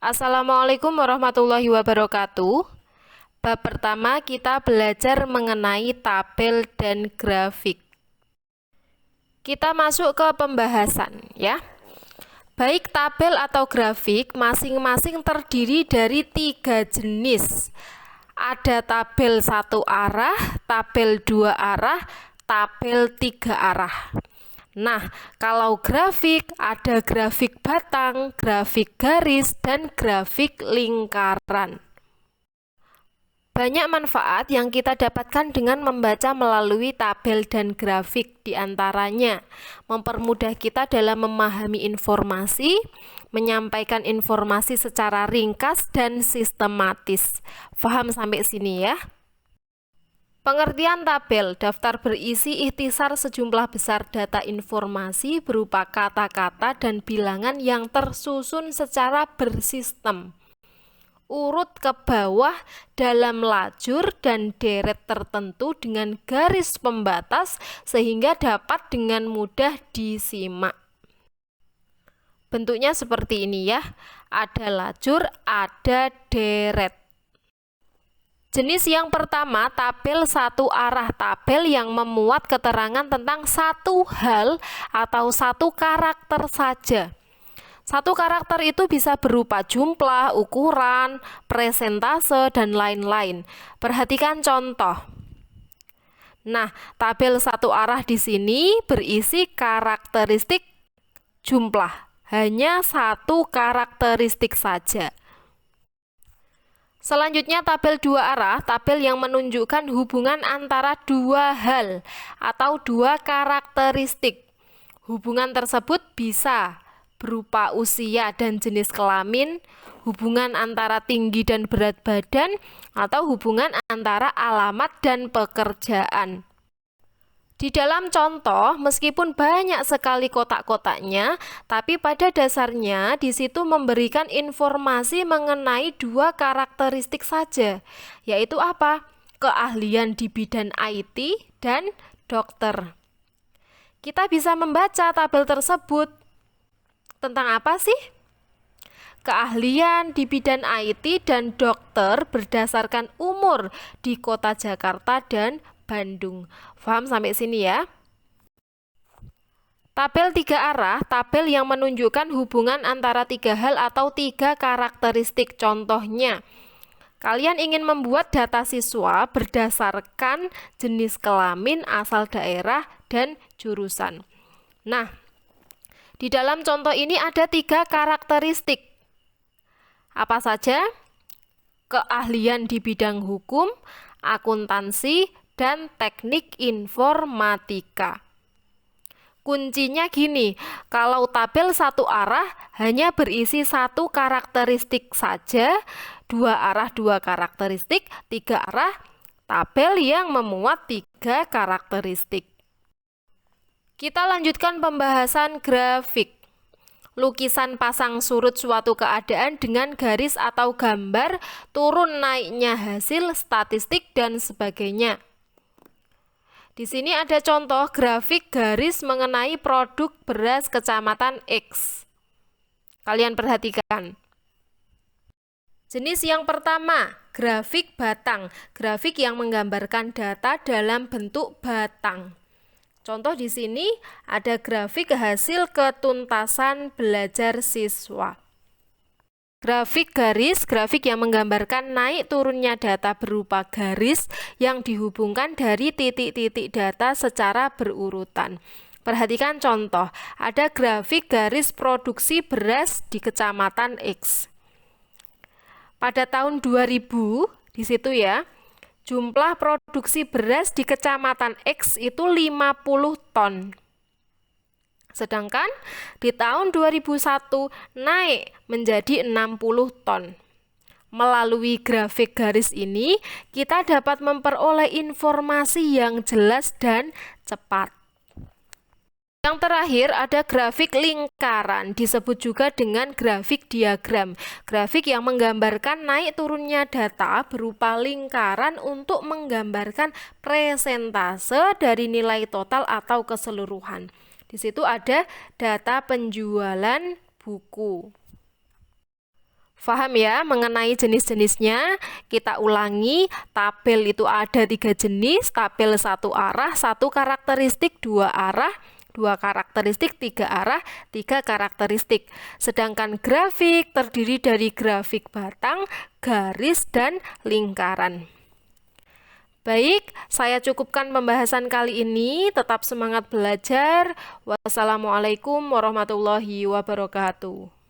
Assalamualaikum warahmatullahi wabarakatuh. Bab pertama kita belajar mengenai tabel dan grafik. Kita masuk ke pembahasan ya. Baik tabel atau grafik masing-masing terdiri dari 3 jenis. Ada tabel 1 arah, tabel 2 arah, tabel 3 arah. Nah, kalau grafik ada grafik batang, grafik garis, dan grafik lingkaran. Banyak manfaat yang kita dapatkan dengan membaca melalui tabel dan grafik, diantaranya mempermudah kita dalam memahami informasi, menyampaikan informasi secara ringkas dan sistematis. Paham sampai sini ya? Pengertian tabel, daftar berisi ikhtisar sejumlah besar data informasi berupa kata-kata dan bilangan yang tersusun secara bersistem, urut ke bawah dalam lajur dan deret tertentu dengan garis pembatas sehingga dapat dengan mudah disimak. Bentuknya seperti ini ya, ada lajur, ada deret. Jenis yang pertama, tabel 1 arah, tabel yang memuat keterangan tentang satu hal atau satu karakter saja. Satu karakter itu bisa berupa jumlah, ukuran, presentase, dan lain-lain. Perhatikan contoh. Nah, tabel 1 arah di sini berisi karakteristik jumlah, hanya satu karakteristik saja. Selanjutnya tabel 2 arah, tabel yang menunjukkan hubungan antara dua hal atau dua karakteristik. Hubungan tersebut bisa berupa usia dan jenis kelamin, hubungan antara tinggi dan berat badan, atau hubungan antara alamat dan pekerjaan. Di dalam contoh, meskipun banyak sekali kotak-kotaknya, tapi pada dasarnya di situ memberikan informasi mengenai dua karakteristik saja, yaitu apa? Keahlian di bidang IT dan dokter. Kita bisa membaca tabel tersebut. Tentang apa sih? Keahlian di bidang IT dan dokter berdasarkan umur di kota Jakarta dan Bandung. Paham sampai sini ya? Tabel 3 arah, tabel yang menunjukkan hubungan antara 3 hal atau 3 karakteristik. Contohnya, kalian ingin membuat data siswa berdasarkan jenis kelamin, asal daerah, dan jurusan. Nah, di dalam contoh ini ada 3 karakteristik. Apa saja? Keahlian di bidang hukum, akuntansi, dan teknik informatika. Kuncinya gini, kalau tabel 1 arah hanya berisi satu karakteristik saja, 2 arah 2 karakteristik, 3 arah tabel yang memuat 3 karakteristik. Kita lanjutkan pembahasan grafik. Lukisan pasang surut suatu keadaan dengan garis atau gambar, turun naiknya hasil, statistik, dan sebagainya. Di sini ada contoh grafik garis mengenai produk beras kecamatan X. Kalian perhatikan. Jenis yang pertama, grafik batang. Grafik yang menggambarkan data dalam bentuk batang. Contoh di sini ada grafik hasil ketuntasan belajar siswa. Grafik garis, grafik yang menggambarkan naik turunnya data berupa garis yang dihubungkan dari titik-titik data secara berurutan. Perhatikan contoh, ada grafik garis produksi beras di kecamatan X. Pada tahun 2000, di situ ya, jumlah produksi beras di kecamatan X itu 50 ton. Sedangkan di tahun 2001 naik menjadi 60 ton. Melalui grafik garis ini, kita dapat memperoleh informasi yang jelas dan cepat. Yang terakhir ada grafik lingkaran, disebut juga dengan grafik diagram. Grafik yang menggambarkan naik turunnya data berupa lingkaran untuk menggambarkan presentase dari nilai total atau keseluruhan. Di situ ada data penjualan buku. Faham ya mengenai jenis-jenisnya? Kita ulangi, tabel itu ada 3 jenis, tabel 1 arah, 1 karakteristik, 2 arah, 2 karakteristik, 3 arah, 3 karakteristik. Sedangkan grafik terdiri dari grafik batang, garis, dan lingkaran. Baik, saya cukupkan pembahasan kali ini. Tetap semangat belajar. Wassalamualaikum warahmatullahi wabarakatuh.